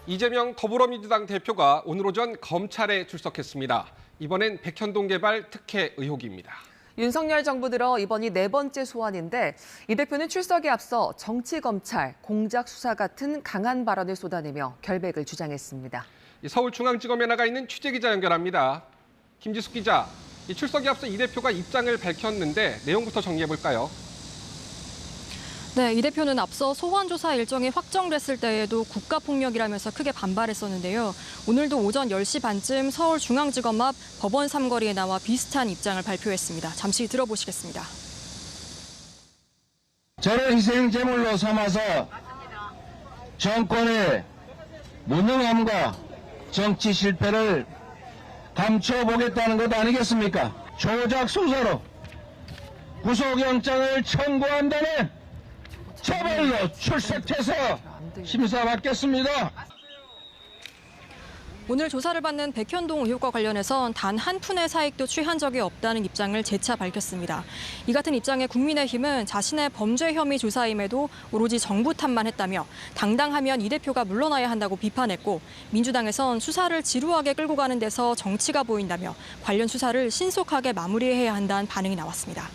이재명 더불어민주당 대표가 오늘 오전 검찰에 출석했습니다. 이번엔 백현동 개발 특혜 의혹입니다. 윤석열 정부 들어 이번이 네 번째 소환인데 이 대표는 출석에 앞서 정치검찰, 공작 수사 같은 강한 발언을 쏟아내며 결백을 주장했습니다. 서울중앙지검에 나가 있는 취재기자 연결합니다. 김지숙 기자, 출석에 앞서 이 대표가 입장을 밝혔는데 내용부터 정리해볼까요? 네, 이 대표는 앞서 소환 조사 일정이 확정됐을 때에도 국가폭력이라면서 크게 반발했었는데요. 오늘도 오전 10시 반쯤 서울중앙지검 앞 법원 삼거리에 나와 비슷한 입장을 발표했습니다. 잠시 들어보시겠습니다. 저를 희생 제물로 삼아서 정권의 무능함과 정치 실패를 감춰보겠다는 것 아니겠습니까? 조작 수사로 구속영장을 청구한다면 처벌로 출석해서 심사받겠습니다. 오늘 조사를 받는 백현동 의혹과 관련해선 단 한 푼의 사익도 취한 적이 없다는 입장을 재차 밝혔습니다. 이 같은 입장에 국민의힘은 자신의 범죄 혐의 조사임에도 오로지 정부 탓만 했다며 당당하면 이 대표가 물러나야 한다고 비판했고, 민주당에선 수사를 지루하게 끌고 가는 데서 정치가 보인다며 관련 수사를 신속하게 마무리해야 한다는 반응이 나왔습니다.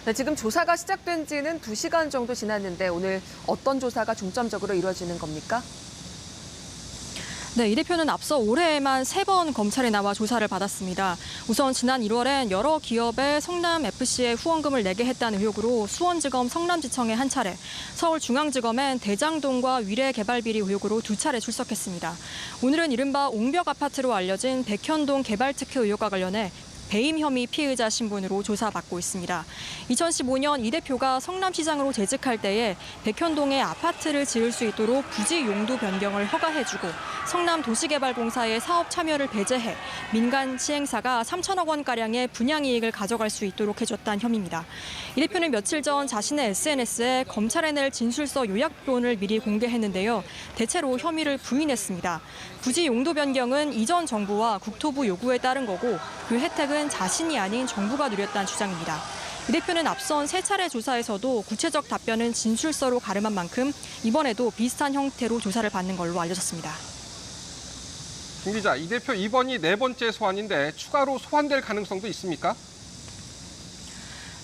네, 지금 조사가 시작된 지는 2시간 정도 지났는데 오늘 어떤 조사가 중점적으로 이루어지는 겁니까? 네, 이 대표는 앞서 올해에만 3번 검찰에 나와 조사를 받았습니다. 우선 지난 1월엔 여러 기업에 성남FC에 후원금을 내게 했다는 의혹으로 수원지검 성남지청에 한 차례, 서울중앙지검엔 대장동과 위례개발비리 의혹으로 2차례 출석했습니다. 오늘은 이른바 옹벽 아파트로 알려진 백현동 개발특혜 의혹과 관련해 배임 혐의 피의자 신분으로 조사받고 있습니다. 2015년 이 대표가 성남시장으로 재직할 때에 백현동에 아파트를 지을 수 있도록 부지 용도 변경을 허가해주고 성남도시개발공사의 사업 참여를 배제해 민간 시행사가 3천억 원가량의 분양이익을 가져갈 수 있도록 해줬다는 혐의입니다. 이 대표는 며칠 전 자신의 SNS에 검찰에 낼 진술서 요약본을 미리 공개했는데요. 대체로 혐의를 부인했습니다. 부지 용도 변경은 이전 정부와 국토부 요구에 따른 거고 그 혜택은 자신이 아닌 정부가 누렸다는 주장입니다. 이 대표는 앞선 3차례 조사에서도 구체적 답변은 진술서로 가름한 만큼 이번에도 비슷한 형태로 조사를 받는 걸로 알려졌습니다. 김 기자, 이 대표 이번이 네 번째 소환인데 추가로 소환될 가능성도 있습니까?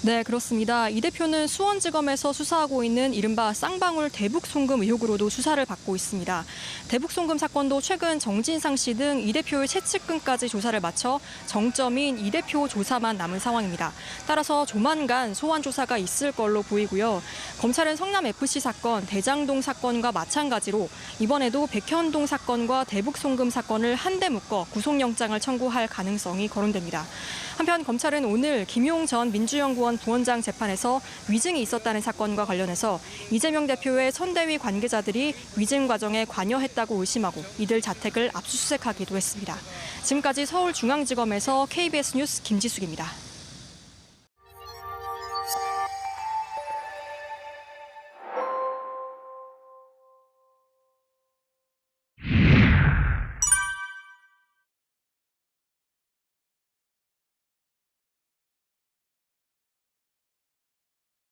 네, 그렇습니다. 이 대표는 수원지검에서 수사하고 있는 이른바 쌍방울 대북송금 의혹으로도 수사를 받고 있습니다. 대북송금 사건도 최근 정진상 씨 등 이 대표의 최측근까지 조사를 마쳐 정점인 이 대표 조사만 남은 상황입니다. 따라서 조만간 소환 조사가 있을 걸로 보이고요. 검찰은 성남FC 사건, 대장동 사건과 마찬가지로 이번에도 백현동 사건과 대북송금 사건을 한데 묶어 구속영장을 청구할 가능성이 거론됩니다. 한편 검찰은 오늘 김용 전 민주연구원 부원장 재판에서 위증이 있었다는 사건과 관련해서 이재명 대표의 선대위 관계자들이 위증 과정에 관여했다고 의심하고 이들 자택을 압수수색하기도 했습니다. 지금까지 서울중앙지검에서 KBS 뉴스 김지숙입니다.